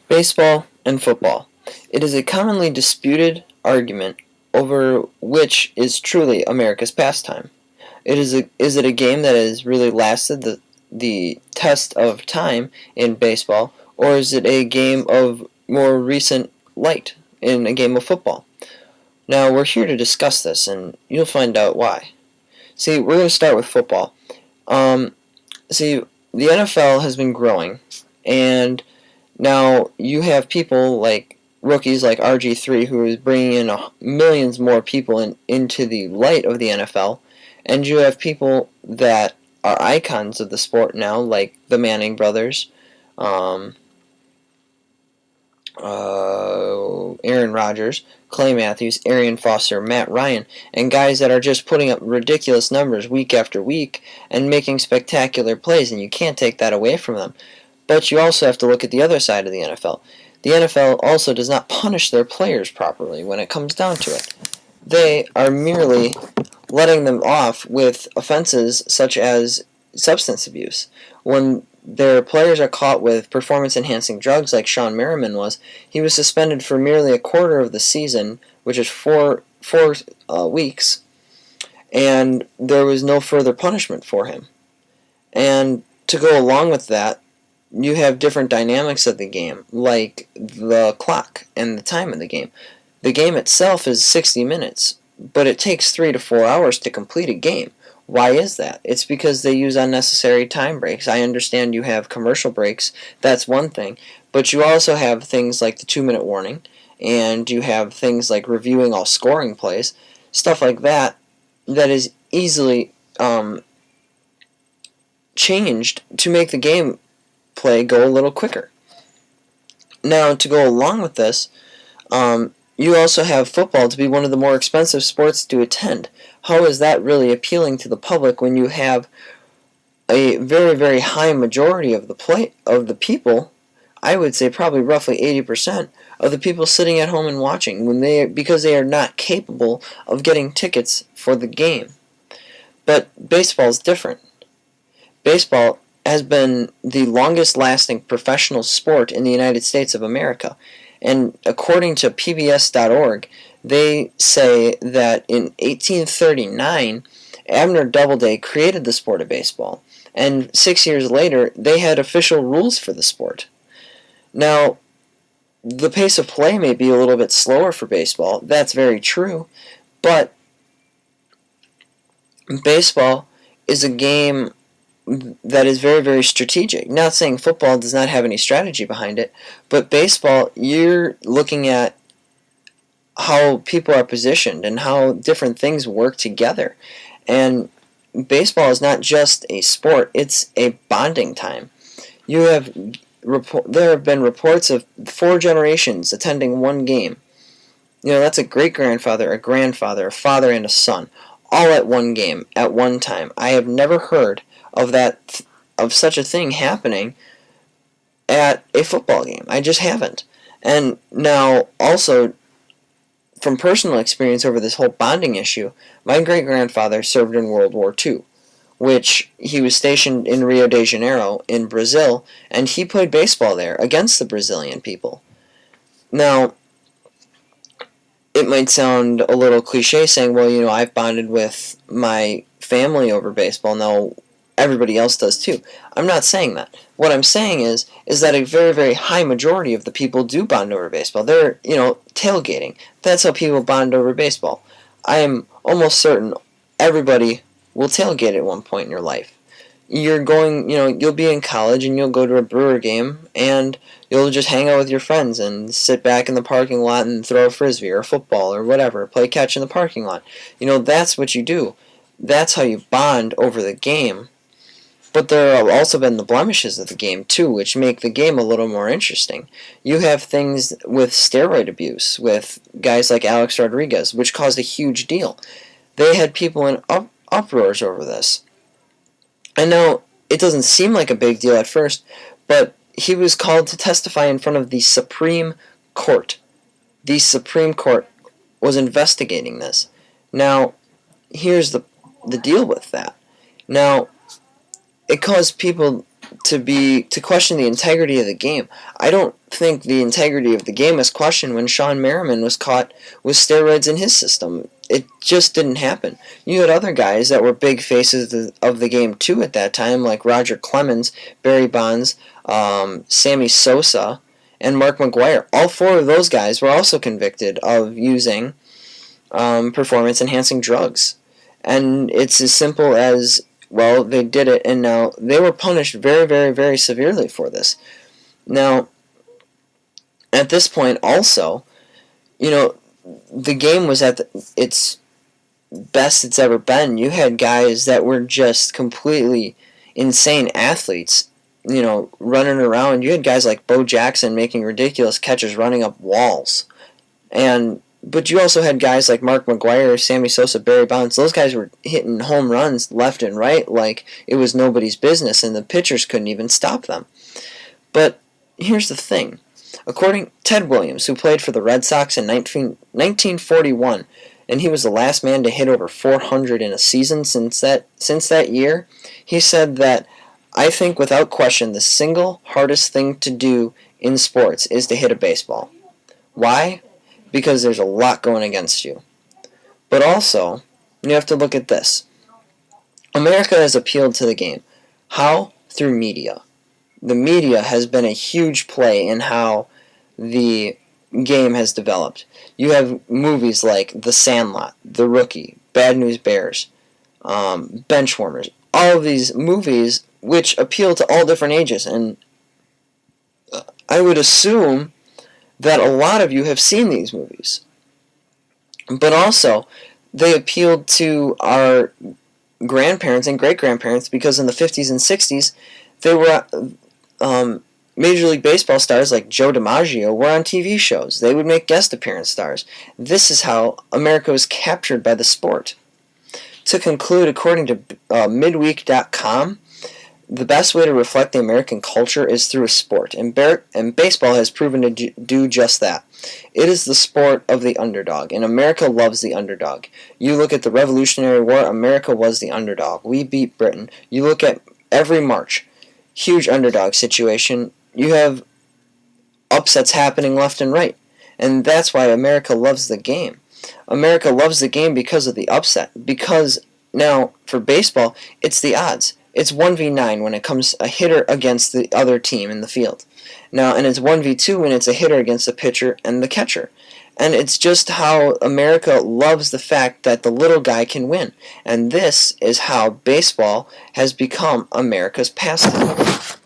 Baseball and football. It is a commonly disputed argument over which is truly America's pastime. Is it a game that has really lasted the test of time in baseball, or is it a game of more recent light in a game of football? Now, we're here to discuss this, and you'll find out why. See, we're going to start with football. Um, see, the NFL has been growing, and now you have people like rookies like RG3 who is bringing in millions more people into the light of the NFL, and you have people that are icons of the sport now, like the Manning brothers, um, Aaron Rodgers, Clay Matthews, Arian Foster, Matt Ryan, and guys that are just putting up ridiculous numbers week after week and making spectacular plays, and you can't take that away from them. But you also have to look at the other side of the NFL. The NFL also does not punish their players properly when it comes down to it. They are merely letting them off with offenses such as substance abuse. When their players are caught with performance-enhancing drugs like Sean Merriman was, he was suspended for merely a quarter of the season, which is four weeks, and there was no further punishment for him. And to go along with that, you have different dynamics of the game, like the clock and the time of the game. The game itself is 60 minutes, but it takes 3 to 4 hours to complete a game. Why is that? It's because they use unnecessary time breaks. I understand you have commercial breaks, that's one thing, but you also have things like the 2-minute warning, and you have things like reviewing all scoring plays, stuff like that, that is easily changed to make the game play go a little quicker. Now, to go along with this, you also have football to be one of the more expensive sports to attend. How is that really appealing to the public when you have a very, very high majority of the people, I would say probably roughly 80% of the people sitting at home and watching because they are not capable of getting tickets for the game. But baseball is different. Baseball has been the longest lasting professional sport in the United States of America. And according to PBS.org, they say that in 1839, Abner Doubleday created the sport of baseball. And 6 years later, they had official rules for the sport. Now, the pace of play may be a little bit slower for baseball. That's very true. But baseball is a game that is very, very strategic. Not saying football does not have any strategy behind it, but baseball, you're looking at how people are positioned and how different things work together. And baseball is not just a sport, it's a bonding time. There have been reports of 4 generations attending one game. That's a great-grandfather, a grandfather, a father, and a son, all at one game, at one time. I have never heard of such a thing happening at a football game. I just haven't. And now, also, from personal experience over this whole bonding issue, my great-grandfather served in World War II, which he was stationed in Rio de Janeiro in Brazil, and he played baseball there against the Brazilian people. Now, it might sound a little cliche saying, well, I've bonded with my family over baseball. No, everybody else does too. I'm not saying that. What I'm saying is that a very, very high majority of the people do bond over baseball. They're, tailgating. That's how people bond over baseball. I am almost certain everybody will tailgate at one point in your life. You're going, you'll be in college and you'll go to a Brewer game and you'll just hang out with your friends and sit back in the parking lot and throw a frisbee or a football or whatever, play catch in the parking lot. That's what you do. That's how you bond over the game. But there have also been the blemishes of the game, too, which make the game a little more interesting. You have things with steroid abuse, with guys like Alex Rodriguez, which caused a huge deal. They had people in uproars over this. I know it doesn't seem like a big deal at first, but he was called to testify in front of the Supreme Court. The Supreme Court was investigating this. Now, here's the deal with that. Now, it caused people to question the integrity of the game. I don't think the integrity of the game was questioned when Sean Merriman was caught with steroids in his system. It just didn't happen. You had other guys that were big faces of the game too at that time, like Roger Clemens, Barry Bonds, Sammy Sosa, and Mark McGwire. All four of those guys were also convicted of using performance-enhancing drugs. And it's as simple as, well, they did it, and now they were punished very, very, very severely for this. Now, at this point also, the game was at its best it's ever been. You had guys that were just completely insane athletes, running around. You had guys like Bo Jackson making ridiculous catches running up walls. But you also had guys like Mark McGwire, Sammy Sosa, Barry Bonds. Those guys were hitting home runs left and right like it was nobody's business, and the pitchers couldn't even stop them. But here's the thing. According to Ted Williams, who played for the Red Sox in 1941, and he was the last man to hit over 400 in a season since that year, he said that, "I think without question the single hardest thing to do in sports is to hit a baseball." Why? Because there's a lot going against you. But also, you have to look at this. America has appealed to the game. How? Through media. The media has been a huge play in how the game has developed. You have movies like The Sandlot, The Rookie, Bad News Bears, Benchwarmers, all of these movies which appeal to all different ages. And I would assume that a lot of you have seen these movies. But also, they appealed to our grandparents and great-grandparents because in the 50s and 60s, they were Major League Baseball stars like Joe DiMaggio were on TV shows. They would make guest appearance stars. This is how America was captured by the sport. To conclude, according to Midweek.com, the best way to reflect the American culture is through a sport, and baseball has proven to do just that. It is the sport of the underdog, and America loves the underdog. You look at the Revolutionary War, America was the underdog. We beat Britain. You look at every march, huge underdog situation. You have upsets happening left and right, and that's why America loves the game. America loves the game because of the upset, because now, for baseball, it's the odds. It's 1v9 when it comes a hitter against the other team in the field. Now, and it's 1v2 when it's a hitter against the pitcher and the catcher. And it's just how America loves the fact that the little guy can win. And this is how baseball has become America's pastime.